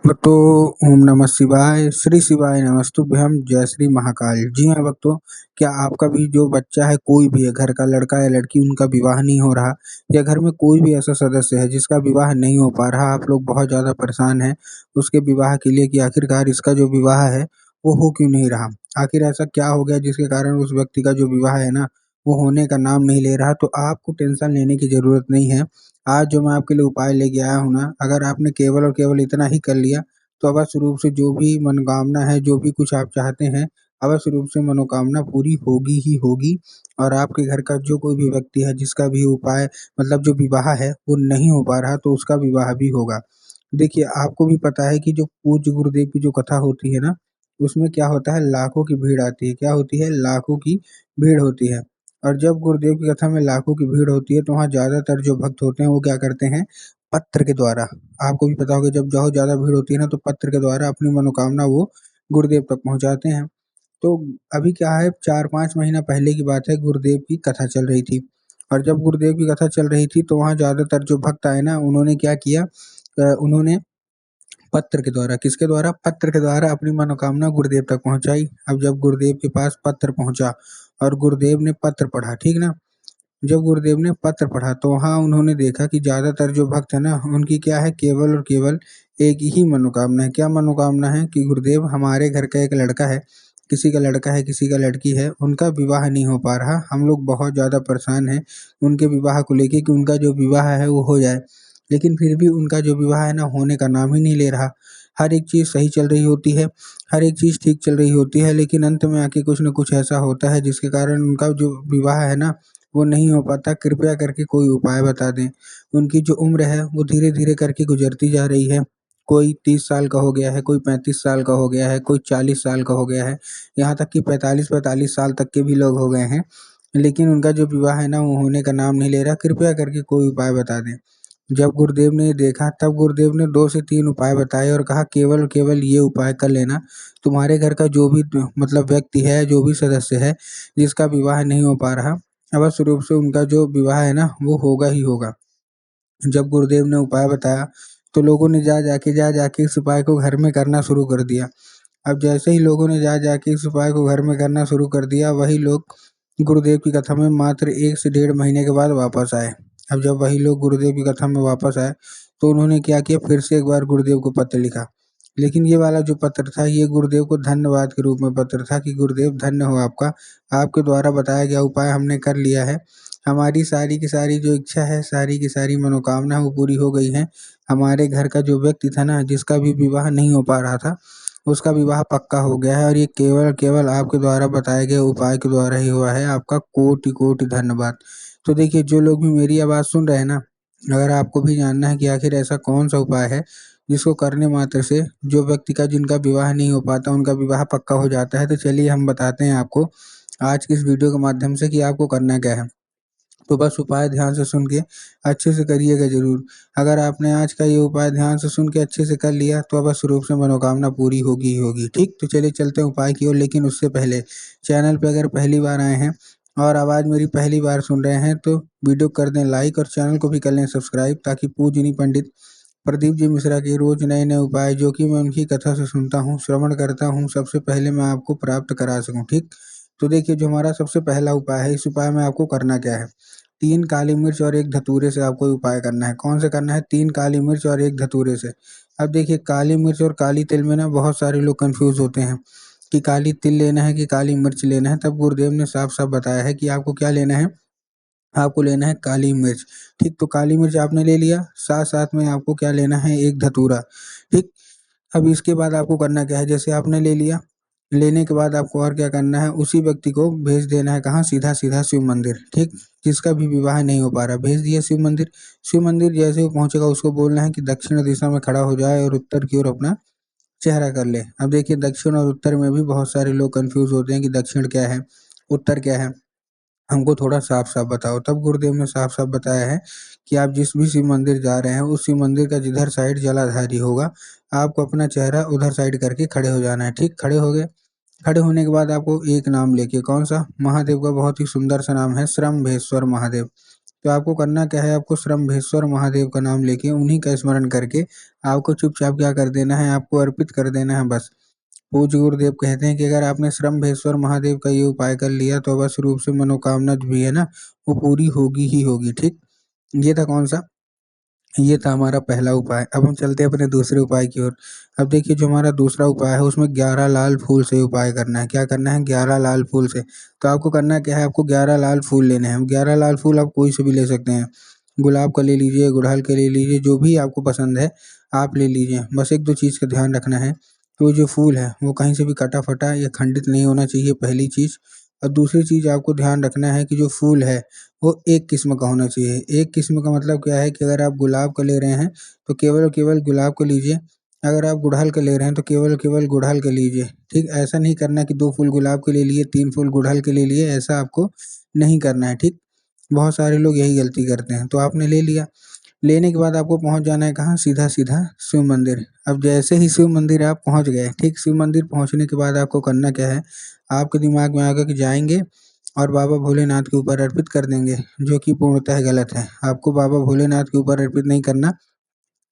भक्तों, ओम नमः शिवाय, श्री शिवाय नमस्तुभ्यम, जय श्री महाकाल। जी हाँ भक्तों, क्या आपका भी जो बच्चा है, कोई भी है, घर का लड़का या लड़की, उनका विवाह नहीं हो रहा, या घर में कोई भी ऐसा सदस्य है जिसका विवाह नहीं हो पा रहा, आप लोग बहुत ज़्यादा परेशान हैं उसके विवाह के लिए कि आखिरकार इसका जो विवाह है वो हो क्यों नहीं रहा। आखिर ऐसा क्या हो गया जिसके कारण उस व्यक्ति का जो विवाह है ना, वो होने का नाम नहीं ले रहा। तो आपको टेंशन लेने की ज़रूरत नहीं है। आज जो मैं आपके लिए उपाय लेके आया हूँ ना, अगर आपने केवल और केवल इतना ही कर लिया तो अवश्य रूप से जो भी मनोकामना है, जो भी कुछ आप चाहते हैं, अवश्य रूप से मनोकामना पूरी होगी ही होगी। और आपके घर का जो कोई भी व्यक्ति है जिसका भी उपाय मतलब जो विवाह है वो नहीं हो पा रहा, तो उसका विवाह भी होगा। देखिए, आपको भी पता है कि जो पूज्य गुरुदेव की जो कथा होती है ना, उसमें क्या होता है, लाखों की भीड़ आती है। क्या होती है? लाखों की भीड़ होती है। और जब गुरुदेव की कथा में लाखों की भीड़ होती है तो वहाँ ज़्यादातर जो भक्त होते हैं वो क्या करते हैं, पत्र के द्वारा, आपको भी पता होगा, जब बहुत ज़्यादा भीड़ होती है ना तो पत्र के द्वारा अपनी मनोकामना वो गुरुदेव तक पहुँचाते हैं। तो अभी क्या है, 4-5 महीना पहले की बात है, गुरुदेव की कथा चल रही थी। और जब गुरुदेव की कथा चल रही थी तो वहाँ ज़्यादातर जो भक्त आए ना, उन्होंने क्या किया, उन्होंने पत्र के द्वारा, किसके द्वारा? पत्र के द्वारा अपनी मनोकामना गुरुदेव तक पहुँचाई। अब जब गुरुदेव के पास पत्र पहुँचा और गुरुदेव ने पत्र पढ़ा, ठीक ना? जब गुरुदेव ने पत्र पढ़ा तो वहाँ उन्होंने देखा कि ज़्यादातर जो भक्त है ना, उनकी क्या है, केवल और केवल एक ही मनोकामना है। क्या मनोकामना है? कि गुरुदेव, हमारे घर का एक लड़का है, किसी का लड़का है, किसी का लड़की है, उनका विवाह नहीं हो पा रहा, हम लोग बहुत ज़्यादा परेशान हैं उनके विवाह को लेके कि उनका जो विवाह है वो हो जाए। लेकिन फिर भी उनका जो विवाह है ना, होने का नाम ही नहीं ले रहा। हर एक चीज़ सही चल रही होती है, हर एक चीज़ ठीक चल रही होती है, लेकिन अंत में आके कुछ न कुछ ऐसा होता है जिसके कारण उनका जो विवाह है ना, वो नहीं हो पाता। कृपया करके कोई उपाय बता दें। उनकी जो उम्र है वो धीरे-धीरे करके गुज़रती जा रही है। कोई 30 साल का हो गया है, कोई 35 साल का हो गया है, कोई 40 साल का हो गया है, यहाँ तक कि 45-45 साल तक के भी लोग हो गए हैं। लेकिन उनका जो विवाह है ना, वो होने का नाम नहीं ले रहा। कृपया करके कोई उपाय बता दें। जब गुरुदेव ने देखा, तब गुरुदेव ने 2 से 3 उपाय बताए और कहा, केवल और केवल ये उपाय कर लेना, तुम्हारे घर का जो भी मतलब व्यक्ति है, जो भी सदस्य है, जिसका विवाह नहीं हो पा रहा, अवश्य रूप से उनका जो विवाह है ना, वो होगा ही होगा। जब गुरुदेव ने उपाय बताया तो लोगों ने जा जाके इस उपाय को घर में करना शुरू कर दिया। अब जैसे ही लोगों ने जा-जा के इस उपाय को घर में करना शुरू कर दिया, वही लोग गुरुदेव की कथा में मात्र 1 से डेढ़ महीने के बाद वापस आए। अब जब वही लोग गुरुदेव की कथा में वापस आए, तो उन्होंने क्या किया, फिर से एक बार गुरुदेव को पत्र लिखा। लेकिन ये वाला जो पत्र था, ये गुरुदेव को धन्यवाद के रूप में पत्र था कि गुरुदेव, धन्य हो आपका, आपके द्वारा बताया गया उपाय हमने कर लिया है। हमारी सारी की सारी जो इच्छा है, सारी की सारी मनोकामना है, वो पूरी हो गई है। हमारे घर का जो व्यक्ति था ना, जिसका भी विवाह नहीं हो पा रहा था, उसका विवाह पक्का हो गया है और ये केवल केवल आपके द्वारा बताए गए उपाय के द्वारा ही हुआ है। आपका कोटि-कोटि धन्यवाद। तो देखिए, जो लोग भी मेरी आवाज़ सुन रहे हैं ना, अगर आपको भी जानना है कि आखिर ऐसा कौन-सा उपाय है, जिसको करने मात्र से जो व्यक्ति का जिनका विवाह नहीं हो पाता, उनका विवाह पक्का हो जाता है, तो चलिए हम बताते हैं आपको आज की इस वीडियो के माध्यम से कि आपको करना क्या है। तो बस उपाय ध्यान से सुन के अच्छे से करिएगा ज़रूर। अगर आपने आज का ये उपाय ध्यान से सुन के अच्छे से कर लिया तो अवश्य रूप से मनोकामना पूरी होगी ही होगी। ठीक? तो चलिए चलते हैं उपाय की ओर, लेकिन उससे पहले चैनल पे अगर पहली बार आए हैं और आवाज़ मेरी पहली बार सुन रहे हैं तो वीडियो कर दें लाइक और चैनल को भी कर लें सब्सक्राइब, ताकि पूजनीय पंडित प्रदीप जी मिश्रा के रोज़ नए-नए उपाय, जो कि मैं उनकी कथा से सुनता हूँ, श्रवण करता हूँ, सबसे पहले मैं आपको प्राप्त करा सकूँ। ठीक? तो देखिए, जो हमारा सबसे पहला उपाय है, इस उपाय में आपको करना क्या है, 3 काली मिर्च और 1 धतूरे से आपको ये उपाय करना है। कौन से करना है? 3 काली मिर्च और 1 धतूरे से। अब देखिए, काली मिर्च और काली तिल में ना बहुत सारे लोग कन्फ्यूज़ होते हैं कि काली तिल लेना है कि काली मिर्च लेना है। तब गुरुदेव ने साफ-साफ बताया है कि आपको क्या लेना है, आपको लेना है काली मिर्च। ठीक? तो काली मिर्च आपने ले लिया, साथ-साथ में आपको क्या लेना है, 1 धतूरा। ठीक? अब इसके बाद आपको करना क्या है, जैसे आपने ले लिया, लेने के बाद आपको और क्या करना है, उसी व्यक्ति को भेज देना है कहाँ, सीधा-सीधा शिव मंदिर। ठीक? जिसका भी विवाह नहीं हो पा रहा, भेज दिया शिव मंदिर। शिव मंदिर जैसे वो पहुँचेगा, उसको बोलना है कि दक्षिण दिशा में खड़ा हो जाए और उत्तर की ओर अपना चेहरा कर ले। अब देखिए, दक्षिण और उत्तर में भी बहुत सारे लोग कन्फ्यूज़ होते हैं कि दक्षिण क्या है, उत्तर क्या है? हमको थोड़ा साफ-साफ बताओ। तब गुरुदेव ने साफ-साफ बताया है कि आप जिस भी शिव मंदिर जा रहे हैं, उस शिव मंदिर का जिधर साइड जलाधारी होगा, आपको अपना चेहरा उधर साइड करके खड़े हो जाना है। ठीक? खड़े हो गए? खड़े होने के बाद आपको एक नाम लेके, कौन-सा? महादेव का बहुत ही सुंदर सा नाम है, श्रम्भेश्वर महादेव। तो आपको करना क्या है, आपको श्रम्भेश्वर महादेव का नाम लेके उन्हीं का स्मरण करके आपको चुपचाप क्या कर देना है, आपको अर्पित कर देना है बस। पूज्य गुरुदेव कहते हैं कि अगर आपने श्रम्भेश्वर महादेव का ये उपाय कर लिया तो अवश्य रूप से मनोकामना जो भी है ना वो पूरी होगी ही होगी। ठीक, ये था कौन सा, ये था हमारा पहला उपाय। अब हम चलते हैं अपने दूसरे उपाय की ओर। अब देखिए जो हमारा दूसरा उपाय है उसमें 11 लाल फूल से उपाय करना है। क्या करना है, 11 लाल फूल से। तो आपको करना क्या है, आपको 11 लाल फूल लेने हैं। 11 लाल फूल आप कोई से भी ले सकते हैं, गुलाब का ले लीजिए, गुड़हल का ले लीजिए, जो भी आपको पसंद है आप ले लीजिए। बस एक दो चीज़ का ध्यान रखना है, तो जो फूल है वो कहीं से भी कटा फटा या खंडित नहीं होना चाहिए, पहली चीज़। और दूसरी चीज़ आपको ध्यान रखना है कि जो फूल है वो एक किस्म का होना चाहिए। एक किस्म का मतलब क्या है कि अगर आप गुलाब का ले रहे हैं तो केवल और केवल गुलाब का लीजिए, अगर आप गुड़हल का ले रहे हैं तो केवल और केवल गुड़हल का लीजिए। ठीक, ऐसा नहीं करना कि 2 फूल गुलाब के ले लिए, 3 फूल गुड़हल के ले लिए, ऐसा आपको नहीं करना है। ठीक, बहुत सारे लोग यही गलती करते हैं। तो आपने ले लिया, लेने के बाद आपको पहुँच जाना है कहाँ, सीधा-सीधा शिव मंदिर। अब जैसे ही शिव मंदिर आप पहुँच गए, ठीक, शिव मंदिर पहुँचने के बाद आपको करना क्या है, आपके दिमाग में आएगा कि जाएँगे और बाबा भोलेनाथ के ऊपर अर्पित कर देंगे, जो कि पूर्णतः गलत है। आपको बाबा भोलेनाथ के ऊपर अर्पित नहीं करना,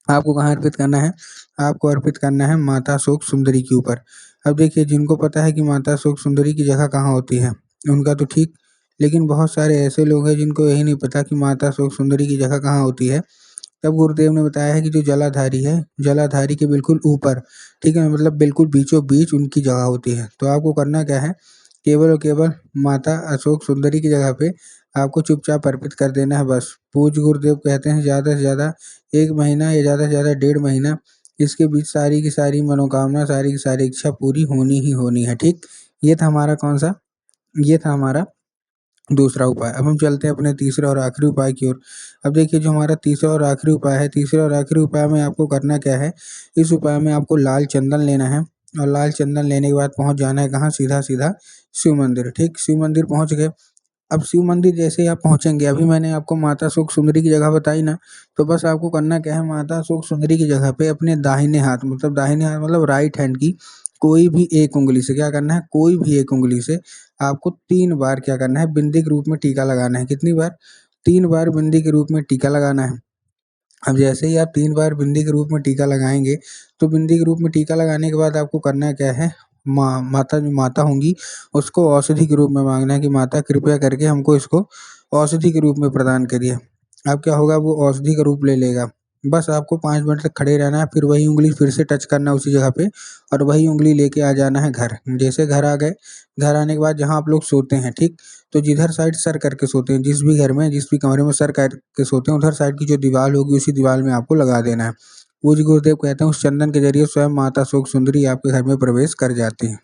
आपको कहाँ अर्पित करना है, आपको अर्पित करना है माता शोक सुंदरी के ऊपर। अब देखिए जिनको पता है कि माता शोक सुंदरी की जगह कहाँ होती है, उनका तो ठीक, लेकिन बहुत सारे ऐसे लोग हैं जिनको यही नहीं पता कि माता शोक सुंदरी की जगह कहाँ होती है। तब गुरुदेव ने बताया है कि जो जलाधारी है, जलाधारी के बिल्कुल ऊपर, ठीक है, मतलब बिल्कुल बीचों-बीच उनकी जगह होती है। तो आपको करना क्या है, केवल और केवल माता अशोक सुंदरी की जगह पे आपको चुपचाप अर्पित कर देना है बस। पूज्य गुरुदेव कहते हैं ज़्यादा से ज़्यादा 1 महीना या ज़्यादा से ज़्यादा 1.5 महीना इसके बीच सारी की सारी मनोकामना, सारी की सारी इच्छा पूरी होनी ही होनी है। ठीक, ये था हमारा कौन-सा, ये था हमारा दूसरा उपाय। अब हम चलते हैं अपने तीसरे और आखिरी उपाय की ओर। अब देखिए जो हमारा तीसरा और आखिरी उपाय है, तीसरे और आखिरी उपाय में आपको करना क्या है, इस उपाय में आपको लाल चंदन लेना है और लाल चंदन लेने के बाद पहुँच जाना है कहाँ, सीधा-सीधा शिव मंदिर। ठीक, शिव मंदिर पहुँच गए। अब शिव मंदिर जैसे ही आप पहुँचेंगे, अभी मैंने आपको माता सुख सुंदरी की जगह बताई ना, तो बस आपको करना क्या है, माता सुख सुंदरी की जगह पे अपने दाहिने हाथ मतलब राइट हैंड की कोई भी एक उँगली से क्या करना है, कोई भी एक उँगली से आपको 3 बार क्या करना है, बिंदी के रूप में टीका लगाना है। कितनी बार? 3 बार बिंदी के रूप में टीका लगाना है। अब जैसे ही आप 3 बार बिंदी के रूप में टीका लगाएँगे, तो बिंदी के रूप में टीका लगाने के बाद आपको करना क्या है, माता जो माता होंगी, उसको औषधि के रूप में माँगना है कि माता कृपया करके हमको इसको औषधि के रूप में प्रदान करिए। अब क्या होगा, वो औषधि का रूप ले लेगा। बस आपको 5 मिनट तक खड़े रहना है, फिर वही उँगली फिर से टच करना है उसी जगह पे और वही उँगली लेके आ जाना है घर। जैसे घर आ गए, घर आने के बाद जहाँ आप लोग सोते हैं, ठीक? तो जिधर साइड सर करके सोते हैं, जिस भी घर में, जिस भी कमरे में सर करके सोते हैं, उधर साइड की जो दीवार होगी, उसी दीवार में आपको लगा देना है। पूज्य गुरुदेव कहते हैं उस चंदन के ज़रिए स्वयं माता शोक सुंदरी आपके घर में प्रवेश कर जाती हैं।